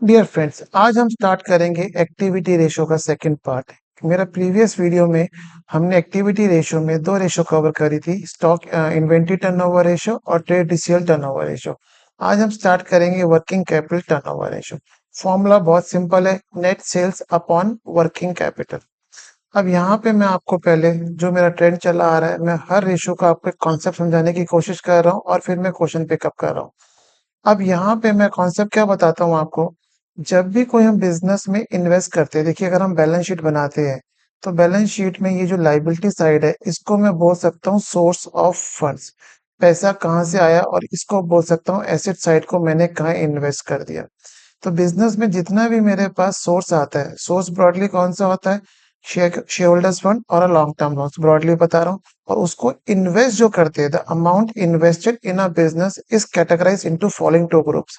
Dear friends, आज हम start करेंगे एक्टिविटी रेशो का सेकंड पार्ट। मेरा प्रीवियस वीडियो में हमने एक्टिविटी रेशो में दो रेशो कवर करी थी, स्टॉक इन्वेंट्री टर्नओवर रेशो और ट्रेड रिसीवेबल टर्नओवर रेशो। आज हम स्टार्ट करेंगे working capital turnover ratio. Formula बहुत सिंपल है, net sales upon working capital. अब यहाँ पे मैं आपको पहले जो मेरा ट्रेंड चला आ रहा है, मैं हर रेशो का आपको कॉन्सेप्ट समझाने की कोशिश कर रहा हूँ और फिर मैं क्वेश्चन पिकअप कर रहा हूँ। अब यहाँ पे मैं कॉन्सेप्ट क्या बताता हूँ आपको। जब भी कोई हम बिजनेस में इन्वेस्ट करते हैं, देखिए अगर हम बैलेंस शीट बनाते हैं तो बैलेंस शीट में ये जो लाइबिलिटी साइड है इसको मैं बोल सकता हूँ सोर्स ऑफ फंड्स, पैसा कहाँ से आया, और इसको बोल सकता हूँ एसेट साइड को मैंने कहाँ इन्वेस्ट कर दिया। तो बिजनेस में जितना भी मेरे पास सोर्स आता है, सोर्स ब्रॉडली कौन सा होता है, शेयर होल्डर्स फंड और लॉन्ग टर्म लॉन्स, ब्रॉडली बता रहा हूँ। और उसको इन्वेस्ट जो करते हैं, the amount invested in a business is categorise into following two groups,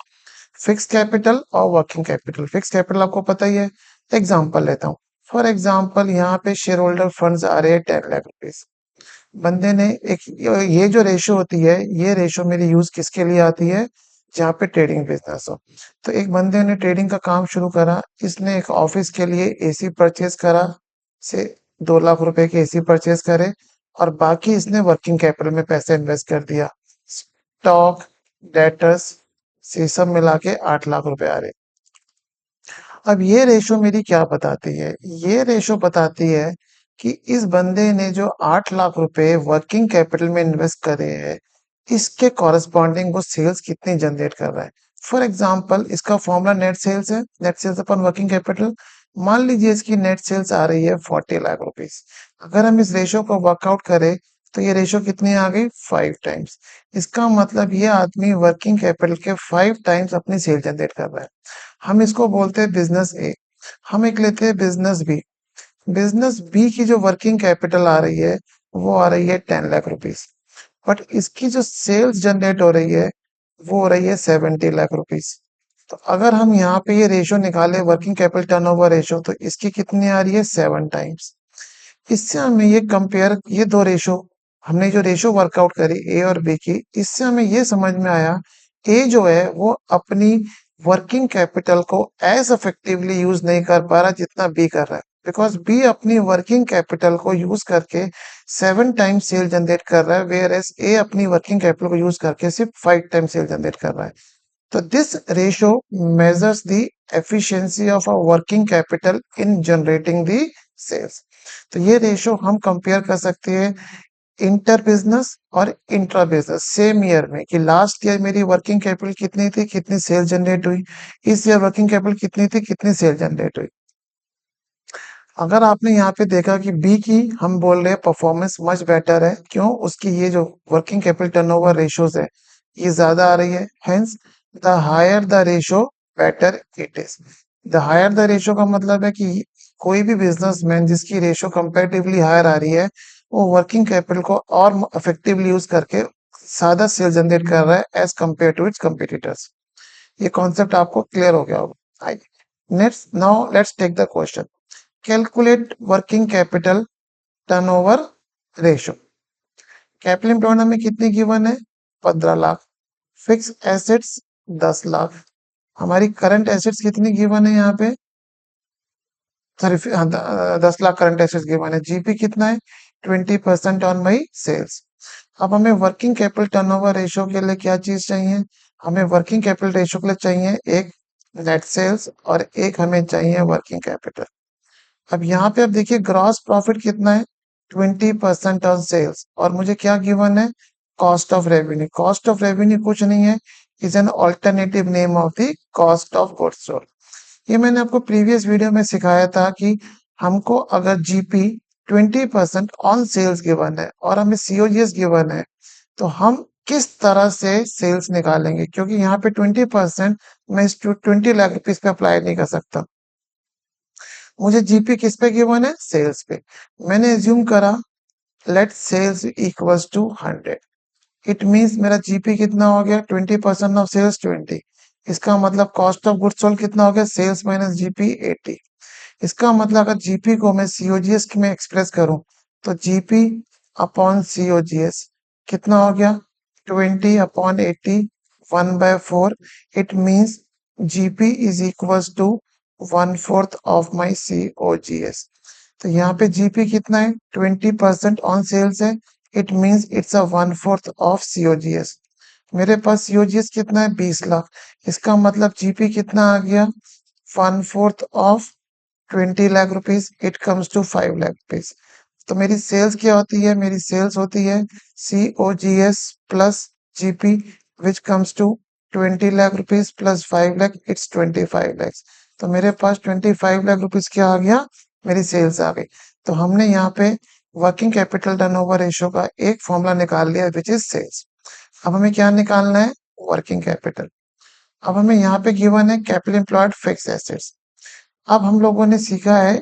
fix capital और वर्किंग कैपिटल। फिक्स कैपिटल आपको पता ही है। एग्जांपल लेता हूँ, फॉर एग्जांपल यहाँ पे शेयर होल्डर फंड्स आ रहे हैं 10 लाख रुपीज। बंदे ने एक, ये जो रेशो होती है, ये रेशो मेरी यूज किसके लिए आती है, जहाँ पे ट्रेडिंग बिजनेस हो। तो एक बंदे ने ट्रेडिंग का काम शुरू करा, इसने एक ऑफिस के लिए एसी परचेज करा, से 2 लाख रुपए के एसी परचेज करे, और बाकी इसने वर्किंग कैपिटल में पैसे इन्वेस्ट कर दिया। स्टॉक, डेटर्स से सब मिला के 8 लाख रुपए आ रहे। अब ये रेशो मेरी क्या बताती है, ये रेशो बताती है कि इस बंदे ने जो 8 लाख रुपए वर्किंग कैपिटल में इन्वेस्ट करे हैं, इसके कॉरेस्पॉन्डिंग वो सेल्स कितनी जनरेट कर रहा है। फॉर एग्जाम्पल इसका फॉर्मूला नेट सेल्स है, नेट सेल्स अपन वर्किंग कैपिटल। मान लीजिए इसकी नेट सेल्स आ रही है 40 लाख रुपीज। अगर हम इस रेशो को वर्कआउट करें तो ये रेशो कितनी आ गई, 5 टाइम्स। इसका मतलब ये आदमी वर्किंग कैपिटल के 5 टाइम्स अपनी सेल जनरेट कर रहा है। हम इसको बोलते हैं बिजनेस ए। हम एक लेते हैं बिजनेस बी। बिजनेस बी की जो वर्किंग कैपिटल आ रही है वो आ रही है 10 लाख रुपीज, बट इसकी जो सेल्स जनरेट हो रही है वो हो रही है 70 लाख रुपीज। तो अगर हम यहाँ पे ये रेशो निकाले वर्किंग कैपिटल टर्नओवर रेशो, तो इसकी कितनी आ रही है, 7 टाइम्स। इससे हमें ये कंपेयर, ये दो रेशो, हमने जो रेशो वर्कआउट करी ए और बी की, इससे हमें ये समझ में आया ए जो है वो अपनी वर्किंग कैपिटल को एज इफेक्टिवली यूज नहीं कर पा रहा जितना बी कर रहा है, बिकॉज बी अपनी वर्किंग कैपिटल को यूज करके 7 टाइम्स सेल जनरेट कर रहा है, वेयर एज ए अपनी वर्किंग कैपिटल को यूज करके सिर्फ 5 टाइम्स सेल जनरेट कर रहा है। तो this ratio measures the efficiency of a working capital in generating the sales। तो ये रेशो हम कंपेयर कर सकते हैं इंटर बिजनेस और इंट्रा बिजनेस सेम ईयर में, कि लास्ट ईयर मेरी वर्किंग कैपिटल कितनी थी, कितनी सेल जनरेट हुई, इस ईयर वर्किंग कैपिटल कितनी थी, कितनी सेल जनरेट हुई। अगर आपने यहाँ पे देखा कि बी की हम बोल रहे हैं परफॉर्मेंस मच बेटर है, क्यों, उसकी ये जो वर्किंग कैपिटल टर्नओवर रेशोज है ये ज्यादा आ रही है, hence the higher the ratio better it is. The higher the ratio का मतलब है कि कोई भी बिजनेसमैन जिसकी रेशो कंपैरेटिवली हायर आ रही है, वो वर्किंग कैपिटल को और इफेक्टिवली यूज करके ज्यादा सेल जनरेट कर रहा है as compare to its competitors. ये कॉन्सेप्ट आपको क्लियर हो गया होगा। Next, now let's take the question. Calculate working capital turnover ratio. Capital employed हमें कितनी गिवन है, 15 लाख। Fix assets 10 lakh. हमारी करंट एसेट्स कितनी गिवन है यहाँ पे, sorry 10 lakh current assets given है। जीपी कितना है, 20% ऑन माई सेल्स। अब हमें वर्किंग कैपिटल टर्नओवर रेशो के लिए क्या चीज चाहिए, हमें वर्किंग कैपिटल रेशो के लिए चाहिए एक नेट सेल्स और एक हमें चाहिए वर्किंग कैपिटल। अब यहाँ पे आप देखिए ग्रॉस प्रॉफिट कितना है, 20% ऑन सेल्स, और मुझे क्या गिवन है, cost of revenue. Cost of revenue कुछ नहीं है, is an alternative name of the cost of goods sold. ये मैंने आपको प्रीवियस वीडियो में सिखाया था कि हमको अगर जीपी 20% ऑन सेल्स गिवन है और हमें सीओजीएस गिवन है, तो हम किस तरह से सेल्स निकालेंगे, क्योंकि यहाँ पे 20% मैं इस 20 लाख रुपीज पे अप्लाई नहीं कर सकता। मुझे जीपी किस पे गिवन है, सेल्स पे। मैंने एज्यूम करा let sales equals to 100। It means मेरा जीपी कितना हो गया, 20% ऑफ सेल्स 20। इसका मतलब कॉस्ट ऑफ गुड्स सोल्ड कितना हो गया, सेल्स माइनस जीपी 80। इसका मतलब अगर जीपी को मैं सीओजीएस में एक्सप्रेस करूं, तो जीपी अपॉन सीओजीएस कितना हो गया, 20 upon 80, 1/4। It means GP is equals to 1/4 of my COGS। तो यहाँ पे जीपी कितना है, 20% ऑन सेल्स है। It means it's a 1/4 of COGS। मेरे पास सीओजीएस कितना है, 20 लाख। इसका मतलब जीपी कितना आ गया, 1/4 of 20 lakh rupees. It comes to 5 lakh rupees. तो मेरी सेल्स क्या होती है, मेरी सेल्स होती है COGS plus GP, which comes to 20 lakh rupees plus 5 lakh, it's 25 lakhs. तो मेरे पास 25 लाख रुपीज क्या आ गया, मेरी सेल्स आ गई। तो हमने यहाँ पे वर्किंग कैपिटल टर्नओवर रेशियो का एक फॉर्मूला निकाल लिया, विच इज सेल्स। अब हमें क्या निकालना है, वर्किंग कैपिटल। अब हमें यहाँ पे गिवन है कैपिटल एम्प्लॉयड फिक्स एसेट्स। अब हम लोगों ने सीखा है,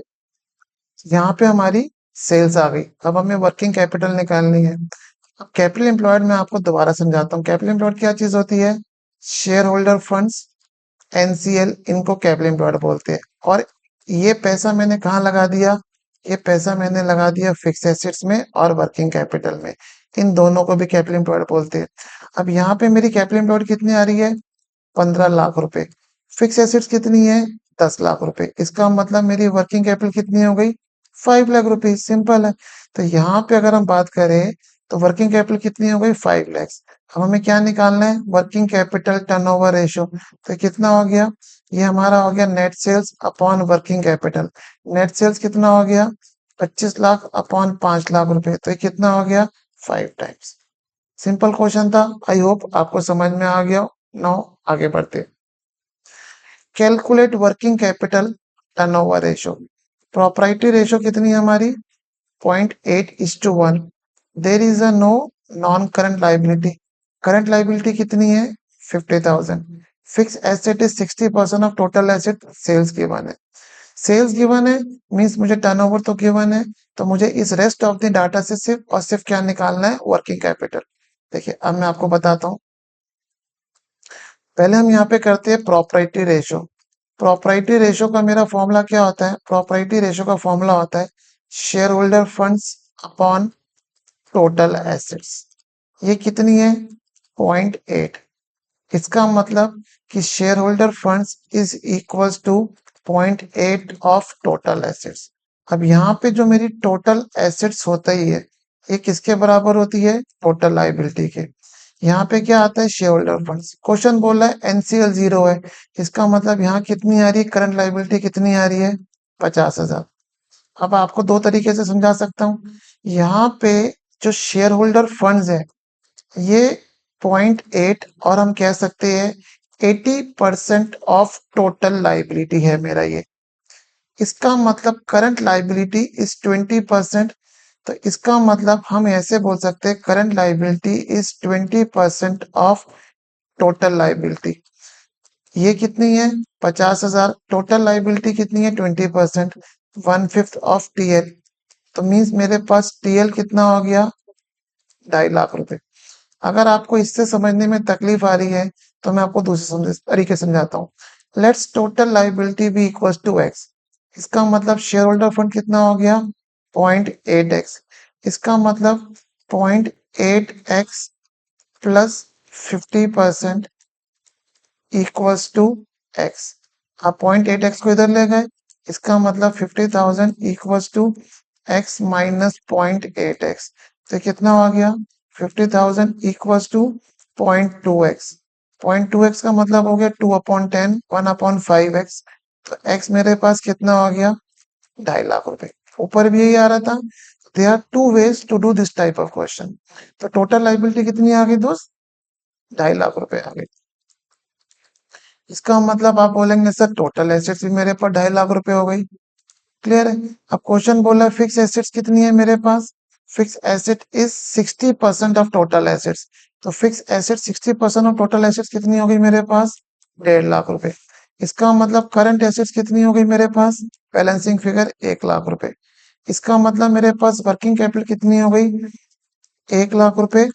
यहाँ पे हमारी सेल्स आ गई, अब हमें वर्किंग कैपिटल निकालनी है। अब कैपिटल एम्प्लॉयड मैं आपको दोबारा समझाता हूँ। कैपिटल एम्प्लॉयड क्या चीज होती है, शेयर होल्डर फंड्स, NCL, इनको कैपिटल एम्प्लॉयड बोलते हैं। और ये पैसा मैंने कहाँ लगा दिया, ये पैसा मैंने लगा दिया फिक्स एसेट्स में और वर्किंग कैपिटल में। इन दोनों को भी कैपिटल एम्प्लॉयड बोलते हैं। अब यहाँ पे मेरी कैपिटल एम्प्लॉयड कितनी आ रही है, 15 लाख रुपए। फिक्स एसेट्स कितनी है, 10 लाख रुपए। इसका मतलब मेरी वर्किंग कैपिटल कितनी हो गई, 5 लाख रुपीज। सिंपल है। तो यहाँ पे अगर हम बात करें तो वर्किंग कैपिटल कितनी हो गई, 5 लैक्स। अब हमें क्या निकालना है, वर्किंग कैपिटल टर्नओवर रेशियो। तो कितना हो गया, ये हमारा हो गया net sales upon working capital. Net sales कितना हो गया, 25 लाख अपॉन 5 लाख रुपए। तो ये कितना हो गया, 5 टाइम्स। सिंपल क्वेश्चन था। आई होप आपको समझ में आ गया। नाउ आगे बढ़ते, calculate working capital turnover ratio. Proprietary ratio कितनी है हमारी, 0.8:1। There is a no non current liability. Current liability कितनी है, 50,000। Fix asset is 60% of total asset. Sales given है, सेल्स गिवन है, मीन्स मुझे टर्नओवर तो गिवन है। तो मुझे इस रेस्ट ऑफ द डाटा से सिर्फ और सिर्फ क्या निकालना है, वर्किंग कैपिटल। देखिए अब मैं आपको बताता हूँ। पहले हम यहाँ पे करते हैं प्रॉपर्टी रेशो। प्रॉपर्टी रेशो का मेरा फॉर्मूला क्या होता है, प्रॉपर्टी रेशो का फॉर्मूला होता है share holder funds upon total assets. ये कितनी है, 0.8। इसका मतलब कि share holder funds is equals to 0.8 of total assets. अब यहाँ पे जो मेरी टोटल एसेट्स होता ही है, ये किसके बराबर होती है, टोटल लाइबिलिटी के। यहाँ पे क्या आता है, शेयर होल्डर फंड्स। क्वेश्चन बोल रहा है NCL 0 है, इसका मतलब यहाँ कितनी आ रही है, करंट लाइबिलिटी कितनी आ रही है, 50,000। अब आपको दो तरीके से समझा सकता हूँ। यहाँ पे जो शेयर होल्डर फंड्स है, ये 0.8 और हम कह सकते हैं 80% ऑफ टोटल लाइबिलिटी है मेरा ये। इसका मतलब करंट लाइबिलिटी इज 20%। तो इसका मतलब हम ऐसे बोल सकते हैं current liability is 20% of total liability. ये कितनी है, 50,000। टोटल लाइबिलिटी कितनी है, 20%, 1/5 ऑफ TL। तो मीन्स मेरे पास TL कितना हो गया, 2.5 लाख रुपए। अगर आपको इससे समझने में तकलीफ आ रही है तो मैं आपको दूसरे तरीके समझाता हूँ। Let's total liability be equals to X. इसका मतलब शेयर होल्डर फंड कितना हो गया, 0.8x। इसका मतलब 0.8x plus 50% equals to x. आप 0.8x को इधर ले गए, इसका मतलब 50,000 equals to x minus 0.8x। तो कितना हो गया, 50,000 इक्वल्स टू 0.2x। 0.2x का मतलब हो गया 2/10, 1/5x। तो x मेरे पास कितना हो गया, 2.5 लाख रुपए। ऊपर भी यही आ रहा था। They are two ways to do this type of question. तो टोटल लाइबिलिटी कितनी आ गई दोस्त, 2.5 लाख रुपए आ गई। इसका मतलब आप बोलेंगे सर टोटल एसेट्स भी मेरे पास 2.5 लाख रुपए हो गई। क्लियर है। अब क्वेश्चन बोला फिक्स एसेट्स कितनी है मेरे पास, fix asset is 60% of total assets. तो fix asset 60% of total assets कितनी हो गई मेरे पास, 1.5 लाख रुपए। इसका मतलब करंट एसेट्स कितनी हो गई मेरे पास, बैलेंसिंग फिगर 1 लाख रुपए। इसका मतलब मेरे पास वर्किंग कैपिटल कितनी हो गई, 1 लाख रुपए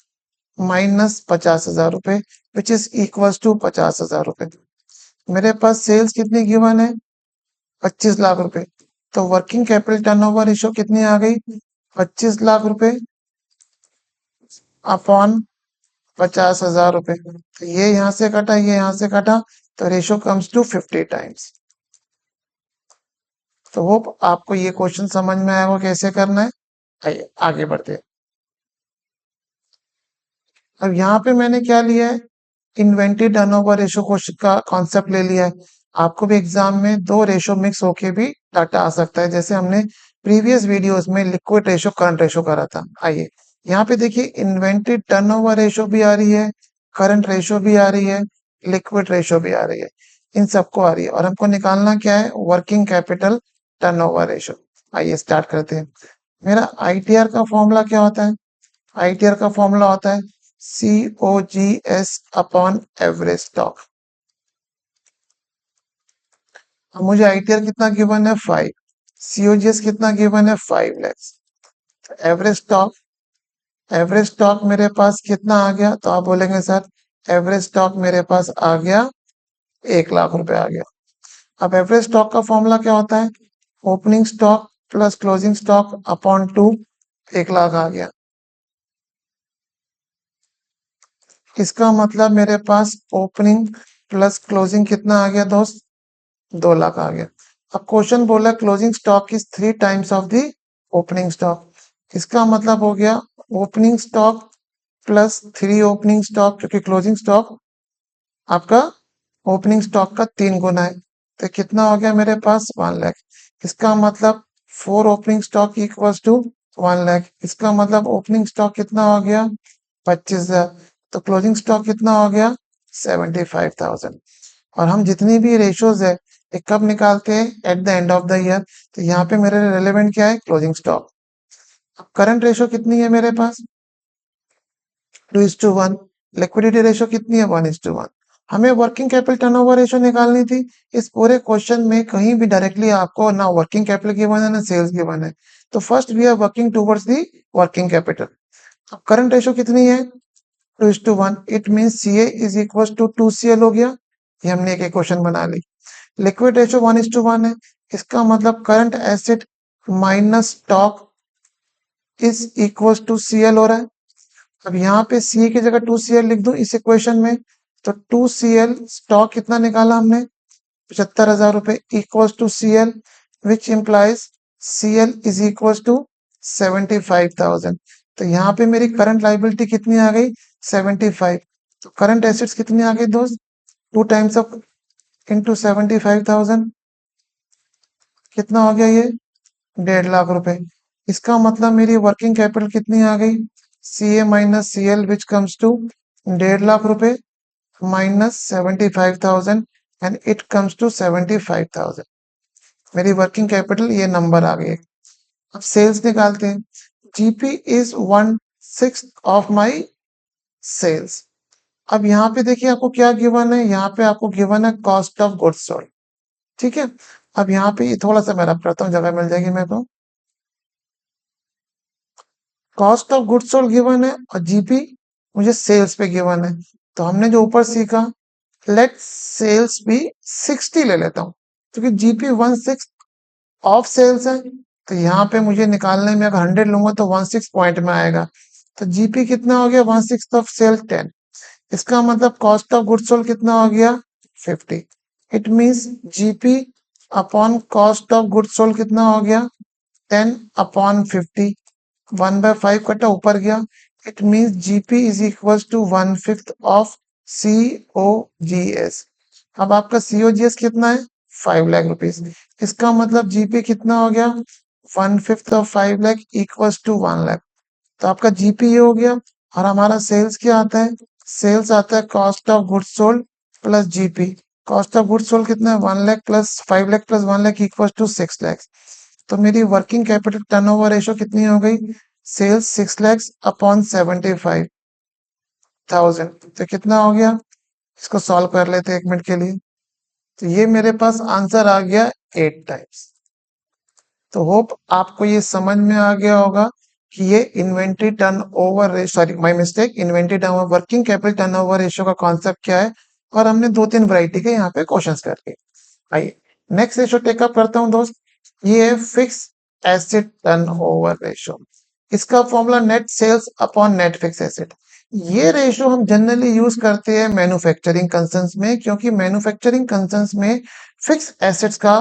माइनस 50,000 रुपए, विच इज इक्वल्स टू 50,000 रुपए। मेरे पास सेल्स कितनी गिवन है, 25 लाख रुपए। तो वर्किंग कैपिटल टर्नओवर रेशियो कितनी आ गई, 25 लाख रुपए अपॉन 50,000 रुपए। तो ये यहाँ से कटा, ये यहाँ से कटा, तो रेशो कम्स टू 50 टाइम्स। तो होप आपको ये क्वेश्चन समझ में आएगा कैसे करना है। आइए आगे बढ़ते हैं। अब यहाँ पे मैंने क्या लिया है, इन्वेंटरी टर्नओवर रेशो क्वेश्चन का कॉन्सेप्ट ले लिया है। आपको भी एग्जाम में दो रेशो मिक्स होके भी डाटा आ सकता है, जैसे हमने प्रीवियस वीडियोस में लिक्विड रेशो करंट रेशो करा था। आइए यहाँ पे देखिए, इन्वेंटरी टर्नओवर रेशो भी आ रही है, करंट रेशो भी आ रही है, लिक्विड रेशो भी आ रही है, इन सबको आ रही है। और हमको निकालना क्या है, वर्किंग कैपिटल टर्नओवर रेशो। आइए स्टार्ट करते हैं। मेरा आईटीआर का फॉर्मूला क्या होता है, आईटीआर का फॉर्मूला होता है COGS अपॉन एवरेज स्टॉक। अब मुझे आईटीआर कितना गिवन है, 5। COGS कितना गिवन है, 5 लैक्स। एवरेज स्टॉक मेरे पास कितना आ गया, तो आप बोलेंगे सर एवरेज स्टॉक मेरे पास आ गया 1 लाख रुपए आ गया। अब एवरेज स्टॉक का फॉर्मूला क्या होता है, opening stock plus closing stock upon 2, 1 lakh आ गया। इसका मतलब मेरे पास ओपनिंग प्लस क्लोजिंग कितना आ गया दोस्त, 2 लाख आ गया। अब क्वेश्चन बोला closing stock is 3 times of the opening stock. इसका मतलब हो गया opening stock plus 3 opening stock, क्योंकि क्लोजिंग स्टॉक आपका ओपनिंग स्टॉक का 3 गुना है। तो कितना हो गया मेरे पास, 1 लाख। इसका मतलब 4 opening stock equals to 1 lakh. इसका मतलब ओपनिंग स्टॉक कितना हो गया, 25,000। तो क्लोजिंग स्टॉक कितना हो गया, 75,000। और हम जितनी भी रेशोज है ये कब निकालते हैं, at the end of the year. तो यहाँ पे मेरे रेलेवेंट क्या है, क्लोजिंग स्टॉक। अब करंट रेशो कितनी है मेरे पास, 2:1। लिक्विडिटी रेशो कितनी है, 1:1। हमें वर्किंग कैपिटल टर्नओवर रेशो निकालनी थी। इस पूरे क्वेश्चन में कहीं भी डायरेक्टली आपको ना वर्किंग कैपिटल गिवन है ना सेल्स गिवन है। तो first we are working towards the working capital. अब करंट रेशो कितनी है, 2:1। It mean CA is equal to 2CL हो गया। ये हमने एक क्वेश्चन बना ली। लिक्विड रेशो 1:1 है। इसका मतलब current asset minus stock is equal to CL हो रहा है। अब यहाँ पे CA की जगह 2CL लिख दूं इस इक्वेशन में। तो 2CL स्टॉक कितना निकाला हमने, 75,000 रुपए equal to CL, which implies CL is equal to 75,000। तो यहाँ पे मेरी करंट लाइबिलिटी कितनी आ गई, 75। तो करंट एसेट्स कितनी आ गई दोस्त, 2 टाइम्स ऑफ इंटू 75,000, कितना हो गया ये, 1.5 लाख रुपए। इसका मतलब मेरी वर्किंग कैपिटल कितनी आ गई, CA minus CL which comes to 1.5 lakh रुपए minus 75,000 and it comes to 75,000। मेरी वर्किंग कैपिटल ये नंबर आ गई। अब सेल्स निकालते हैं। GP is 1/6 of my sales. अब यहाँ पे देखिए आपको क्या गिवन है, यहाँ पे आपको गिवन है कॉस्ट ऑफ गुड्स सोल्ड। ठीक है, अब यहाँ पे थोड़ा सा मैं रब करता हूँ, जगह मिल जाएगी मेरे को। Cost of goods sold given है और जीपी मुझे सेल्स पे गिवन है। तो हमने जो ऊपर सीखा, लेट सेल्स भी 60 ले लेता हूँ, क्योंकि जीपी 1/6 ऑफ सेल्स है। तो यहाँ पे मुझे निकालने में अगर 100 लूंगा तो 1/6 पॉइंट में आएगा। तो जीपी कितना हो गया, 1/6 ऑफ सेल्स 10। इसका मतलब कॉस्ट ऑफ गुड्स सोल्ड कितना हो गया, 50। It means GP upon cost of goods sold कितना हो गया, 10/50। 1/5 कटा ऊपर गया। It means GP is equal to 1/5 of COGS। अब आपका COGS कितना है, 5 लाख रुपीज। इसका मतलब जीपी कितना हो गया, 1/5 of 5 lakh equal to 1 lakh. तो आपका जीपी ये हो गया। और हमारा सेल्स क्या आता है, सेल्स आता है cost of goods sold plus GP. Cost of goods sold कितना है, 1 lakh plus 5 lakh plus 1 lakh equal to 6 lakh. तो मेरी वर्किंग कैपिटल टर्नओवर रेशो कितनी हो गई, सेल्स 6 लाख अपॉन 75,000। तो कितना हो गया, इसको सॉल्व कर लेते हैं 1 मिनट के लिए। तो ये मेरे पास आंसर आ गया 8 टाइम्स। तो होप आपको ये समझ में आ गया होगा कि ये inventory turnover ratio, sorry my mistake, inventory turnover working capital turnover ratio का कॉन्सेप्ट क्या है। और हमने 2-3 वैरायटी के यहाँ पे क्वेश्चंस करके। आइए नेक्स्ट रेशो टेकअप करता हूँ दोस्त। ये है फिक्स एसेट टर्नओवर रेशो। इसका formula net sales upon net fix asset. ये रेशो हम जनरली यूज करते हैं मैन्युफैक्चरिंग कंसर्न्स में, क्योंकि मैन्युफैक्चरिंग कंसर्न्स में फिक्स एसेट्स का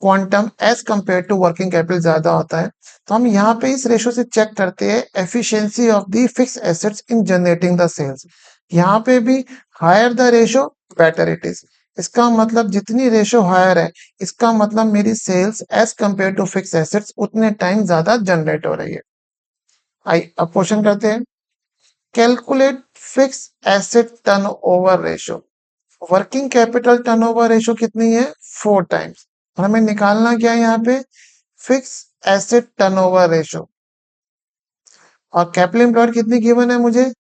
quantum as compare to working capital ज्यादा होता है। तो हम यहाँ पे इस रेशो से चेक करते हैं efficiency of the fix assets in generating the sales. यहाँ पे भी higher the ratio better it is. इसका मतलब जितनी रेशो हायर है, इसका मतलब मेरी sales as compare to fix assets उतने टाइम ज्यादा जनरेट हो रही है। अब क्वेश्चन करते हैं, calculate fix asset turnover ratio. Working capital turnover ratio कितनी है? 4 टाइम्स। और हमें निकालना क्या है यहाँ पे? Fix asset turnover ratio. और कैपिटल एम्प्लॉयड कितनी गिवन है मुझे?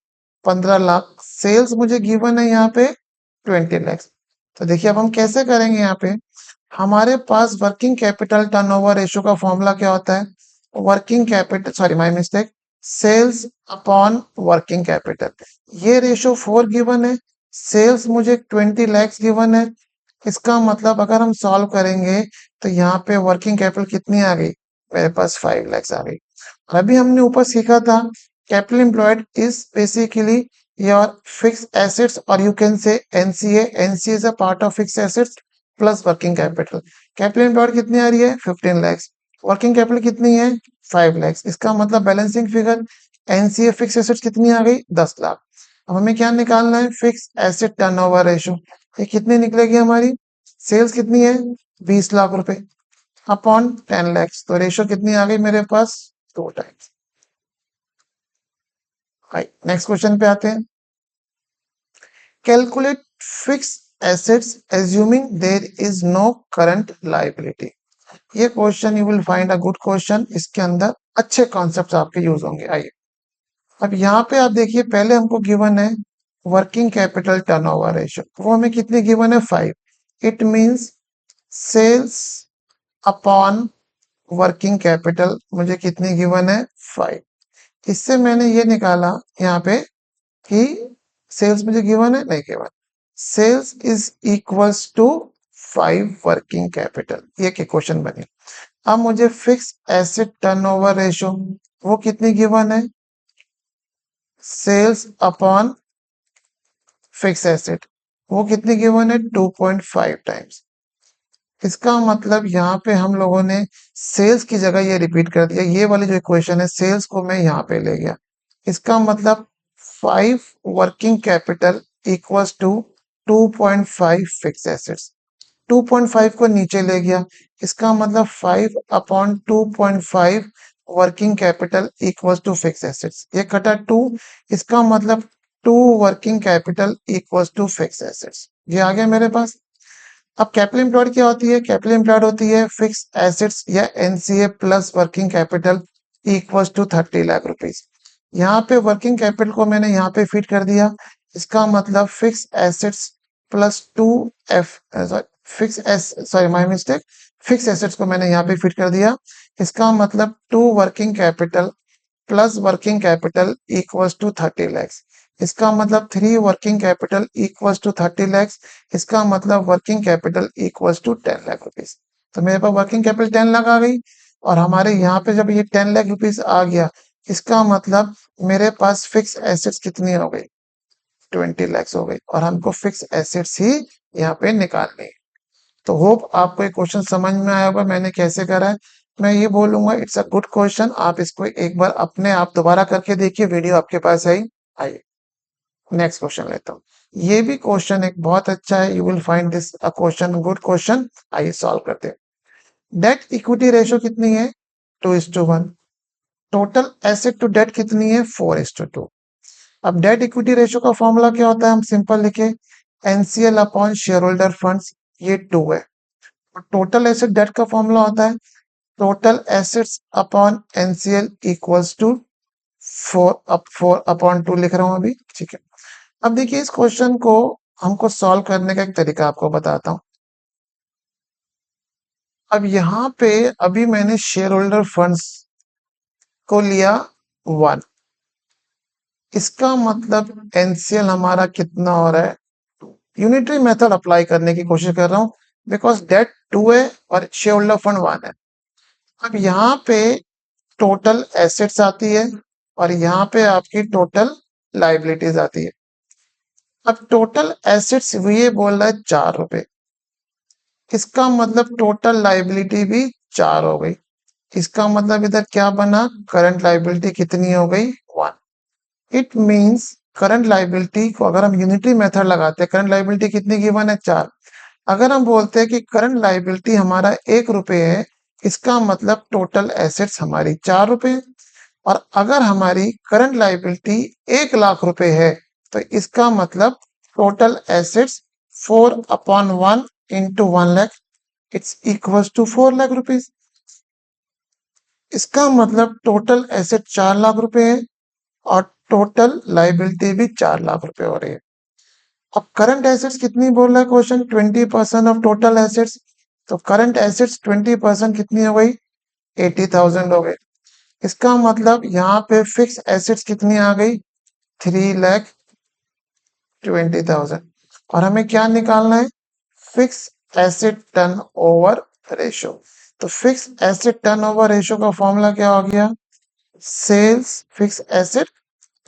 15 लाख। सेल्स मुझे गिवन है यहाँ पे 20 लाख। तो देखिए अब हम कैसे करेंगे यहाँ पे। हमारे पास वर्किंग कैपिटल टर्नओवर रेशो का फॉर्मूला क्या होता है? Working capital, sorry my mistake, sales upon working capital. ये रेशो 4 गिवन है, सेल्स मुझे 20 लैक्स गिवन है। इसका मतलब अगर हम सॉल्व करेंगे तो यहाँ पे वर्किंग कैपिटल कितनी आ गई? मेरे पास 5 लैक्स आ गई। अभी हमने ऊपर सीखा था capital employed is basically your fix assets, और you can say NCA. NCA is a part of fix assets plus working capital. Capital employed कितनी आ रही है? 15 लैक्स। वर्किंग कैपिटल कितनी है? 5 लैक्स। इसका मतलब balancing figure NCA fix assets कितनी आ गई? 10 लाख। अब हमें क्या निकालना है? Fix asset turnover ratio. ये कितनी निकलेगी हमारी? सेल्स कितनी है? 20 लाख रुपए अपॉन 10 लैक्स। तो रेशो कितनी आ गई मेरे पास? 2 टाइम्स। नेक्स्ट क्वेश्चन पे आते हैं, calculate fix assets assuming there is no current liability. ये question you will find a good question. इसके अंदर अच्छे कॉन्सेप्ट्स आपके यूज होंगे। आइए अब यहाँ पे आप देखिए, पहले हमको गिवन है वर्किंग कैपिटल टर्नओवर रेशियो, वो हमें कितनी गिवन है? 5। It means sales upon working capital मुझे कितनी गिवन है? 5। इससे मैंने ये निकाला यहाँ पे कि सेल्स मुझे गिवन है, नहीं given. Sales is equals to 5 working capital, ये के क्वेश्चन बने। अब मुझे फिक्स एसेट टर्नओवर रेशियो वो कितनी गिवन है? सेल्स अपॉन फिक्स एसेट वो कितनी गिवन है? 2.5 टाइम्स। इसका मतलब यहाँ पे हम लोगों ने सेल्स की जगह ये रिपीट कर दिया। ये वाली जो इक्वेशन है, सेल्स को मैं यहाँ पे ले गया। इसका मतलब 5 working capital equals to 2.5 fix assets. 2.5 को नीचे ले गया। इसका मतलब 5 upon 2.5 working capital equals to fix assets. ये कटा 2। इसका मतलब 2 working capital equals to fix assets. ये आ गया मेरे पास। अब कैपिटल एम्प्लॉयड क्या होती है? कैपिटल एम्प्लॉयड होती है फिक्स एसेट्स या NCA plus working capital equals to 30 lakh rupees. यहाँ पे वर्किंग कैपिटल को मैंने यहाँ पे फिट कर दिया। इसका मतलब fix assets plus 2 F, fix S, sorry my mistake, fix assets को मैंने यहाँ पे फिट कर दिया। इसका मतलब 2 working capital plus working capital equals to 30 lakhs. इसका मतलब 3 working capital equals to 30 lakhs. इसका मतलब working capital equals to 10 lakh rupees. तो मेरे पास वर्किंग कैपिटल 10 लाख आ गई। और हमारे यहाँ पे जब ये 10 लाख रुपीस आ गया, इसका मतलब मेरे पास फिक्स एसेट्स कितनी हो गई? 20 लैक्स हो गई। और हमको फिक्स एसेट्स ही यहाँ पे निकालनी है। तो होप आपको ये क्वेश्चन समझ में आया होगा मैंने कैसे करा है। मैं ये बोलूंगा इट्स अ गुड क्वेश्चन। आप इसको एक बार अपने आप दोबारा करके देखिए, वीडियो आपके पास है ही। आइए नेक्स्ट क्वेश्चन लेता हूँ। ये भी क्वेश्चन एक बहुत अच्छा है, you will find this a question good question. आइए सॉल्व करते हैं। डेट इक्विटी रेशियो कितनी है? 2:1। टोटल एसेट टू डेट कितनी है? 4:2। अब डेट इक्विटी रेशियो का फॉर्मूला क्या होता है? हम सिंपल लिखे NCL upon share holder funds, ये 2 है। टोटल एसेट डेट का फॉर्मूला होता है total assets upon NCL equals to 4/2 लिख रहा हूं अभी, ठीक है। अब देखिए इस क्वेश्चन को हमको सॉल्व करने का एक तरीका आपको बताता हूं। अब यहाँ पे अभी मैंने शेयर होल्डर फंड्स को लिया 1। इसका मतलब एनसीएल हमारा कितना हो रहा है? यूनिटरी मेथड अप्लाई करने की कोशिश कर रहा हूं, बिकॉज डेट 2 है और शेयर होल्डर फंड 1 है। अब यहाँ पे टोटल एसेट्स आती है और यहाँ पे आपकी टोटल लाइबिलिटीज आती है। अब टोटल एसेट्स ये बोल रहा है 4 रुपए, इसका मतलब टोटल लाइबिलिटी भी 4 हो गई। इसका मतलब इधर क्या बना, करंट लाइबिलिटी कितनी हो गई, 1। इट मीन्स करंट लाइबिलिटी को अगर हम यूनिटरी मेथड लगाते हैं, करंट लाइबिलिटी कितनी गिवन है, 4। अगर हम बोलते हैं कि करंट लाइबिलिटी हमारा 1 रुपए है, इसका मतलब टोटल एसेट्स हमारी 4 रुपए है। और अगर हमारी करंट लाइबिलिटी 1 लाख रुपए है, तो इसका मतलब total assets 4/1 into 1 lakh, it's equal to 4 lakh rupees. इसका मतलब टोटल एसेट 4 लाख रुपए है और टोटल लाइबिलिटी भी 4 लाख रुपए हो रही है। अब करंट एसेट्स कितनी बोल रहा है क्वेश्चन, 20% ऑफ टोटल एसेट्स। तो करंट एसेट्स 20% कितनी हो गई, 80,000 हो गई। इसका मतलब यहाँ पे फिक्स एसेट्स कितनी आ गई, 3,20,000। और हमें क्या निकालना है, fix asset turnover ratio. तो fix asset turnover ratio का फॉर्मूला क्या हो गया, sales fix asset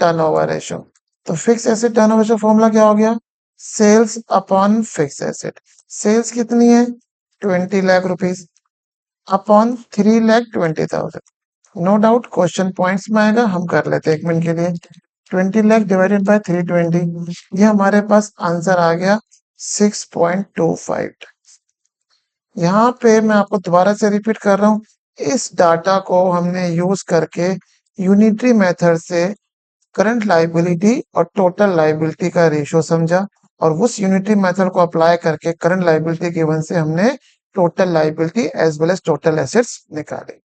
turnover ratio. तो fix asset turnover ratio formula क्या हो गया, sales upon fix asset. Sales कितनी है, 20 lakh rupees upon 3,20,000। No doubt question points में आएगा, हम कर लेते हैं 1 मिनट के लिए। 20 लाख डिवाइडेड बाय 320, ये हमारे पास आंसर आ गया 6.25। यहाँ पे मैं आपको दोबारा से रिपीट कर रहा हूँ, इस डाटा को हमने यूज करके यूनिटरी मेथड से करंट लाइबिलिटी और टोटल लाइबिलिटी का रेशियो समझा, और उस यूनिटरी मेथड को अप्लाई करके करंट लाइबिलिटी गिवन से हमने total liability as well as total assets निकाले।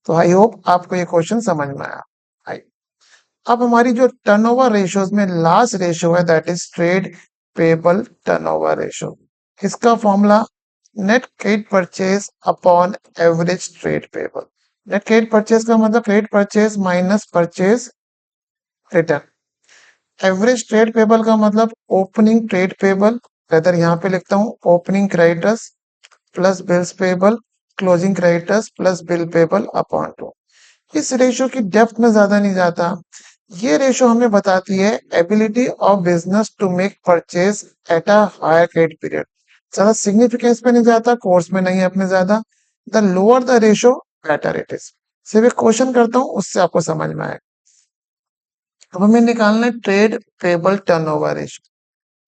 तो आई होप आपको ये क्वेश्चन समझ में आया। आई अब हमारी जो टर्नओवर रेशियोज में लास्ट रेशियो है, that is trade payable turnover ratio. इसका formula net credit purchase upon average trade payable. Net credit purchase का मतलब credit purchase minus purchase return. Average trade payable का मतलब ओपनिंग ट्रेड पेबल, इधर यहाँ पे लिखता हूँ opening creditors plus bills payable, closing creditors plus bill payable upon 2। इस रेशियो की डेप्थ में ज्यादा नहीं जाता। ये रेशियो हमें बताती है ability of business to make purchase at a higher credit period. ज्यादा सिग्निफिकेंस पे नहीं जाता, कोर्स में नहीं है अपने ज्यादा। The lower the ratio better it is. सिर्फ एक क्वेश्चन करता हूँ, उससे आपको समझ में आएगा। अब हमें निकालना है ट्रेड पेबल टर्नओवर रेशियो।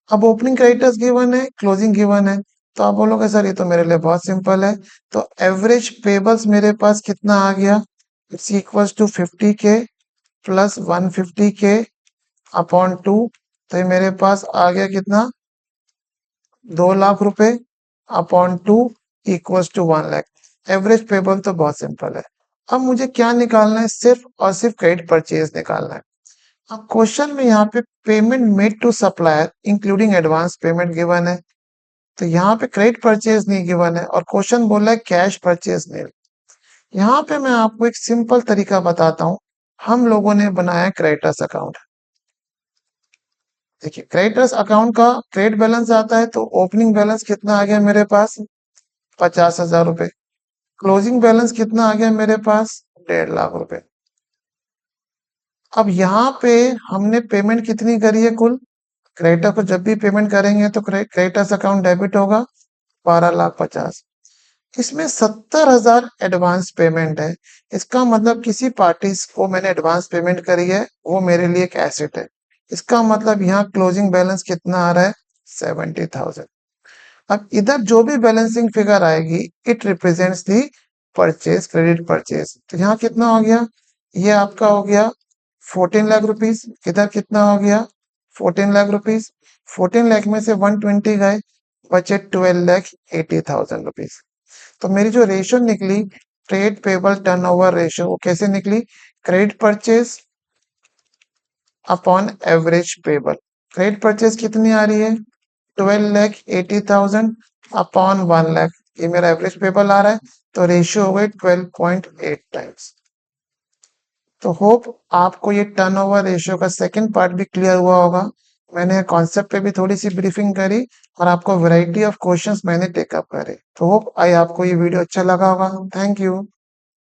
अब ओपनिंग क्रेडिटर्स गिवन है, क्लोजिंग गिवन है, तो आप बोलोगे सर ये तो मेरे लिए बहुत सिंपल है। तो एवरेज पेबल्स मेरे पास कितना आ गया, it's equals to 50K plus 150K upon 2। तो ये मेरे पास आ गया कितना, 2 लाख रुपए upon 2 equals to 1 lakh. Average payable तो बहुत सिंपल है। अब मुझे क्या निकालना है, सिर्फ और सिर्फ क्रेडिट परचेज निकालना है। अब क्वेश्चन में यहाँ पे payment made to supplier including advance payment given है, तो यहाँ पे क्रेडिट परचेज नहीं गिवन है और क्वेश्चन बोल रहा है कैश परचेज नहीं। यहाँ पे मैं आपको एक सिंपल तरीका बताता हूँ। हम लोगों ने बनाया क्रेडिटर्स अकाउंट। देखिए क्रेडिटर्स अकाउंट का ट्रेड बैलेंस आता है, तो ओपनिंग बैलेंस कितना आ गया मेरे पास, 50,000 रुपए। क्लोजिंग बैलेंस कितना आ गया मेरे पास, 1.5 लाख रुपए। अब यहाँ पे हमने पेमेंट कितनी करी है कुल, क्रेडिटर को जब भी पेमेंट करेंगे तो क्रेडिटर्स अकाउंट डेबिट होगा 12,50,000। इसमें 70,000 एडवांस पेमेंट है। इसका मतलब किसी पार्टी को मैंने एडवांस पेमेंट करी है, वो मेरे लिए एक एसेट है। इसका मतलब यहाँ क्लोजिंग बैलेंस कितना आ रहा है, 70,000। अब इधर जो भी बैलेंसिंग फिगर आएगी, it represents the purchase, credit purchase. तो यहाँ कितना हो गया, ये आपका हो गया 14 लाख रुपीज। इधर कितना हो गया, 14 लाख रुपीज। 14 लाख में से 120 गए, बचे 12,80,000 रुपीज। तो मेरी जो रेशियो निकली ट्रेड पेबल टर्नओवर रेशियो, वो कैसे निकली, credit purchase upon average payable. Credit purchase कितनी आ रही है, 12,80,000 अपॉन 1 लाख। ये मेरा एवरेज पेबल आ रहा है, तो रेशियो हो गई 12.8 टाइम्स। तो होप आपको ये टर्नओवर रेशियो का सेकंड पार्ट भी क्लियर हुआ होगा। मैंने कॉन्सेप्ट पे भी थोड़ी सी ब्रीफिंग करी और आपको वैरायटी ऑफ क्वेश्चंस मैंने टेकअप करे। तो होप आई आपको ये वीडियो अच्छा लगा होगा। Thank you.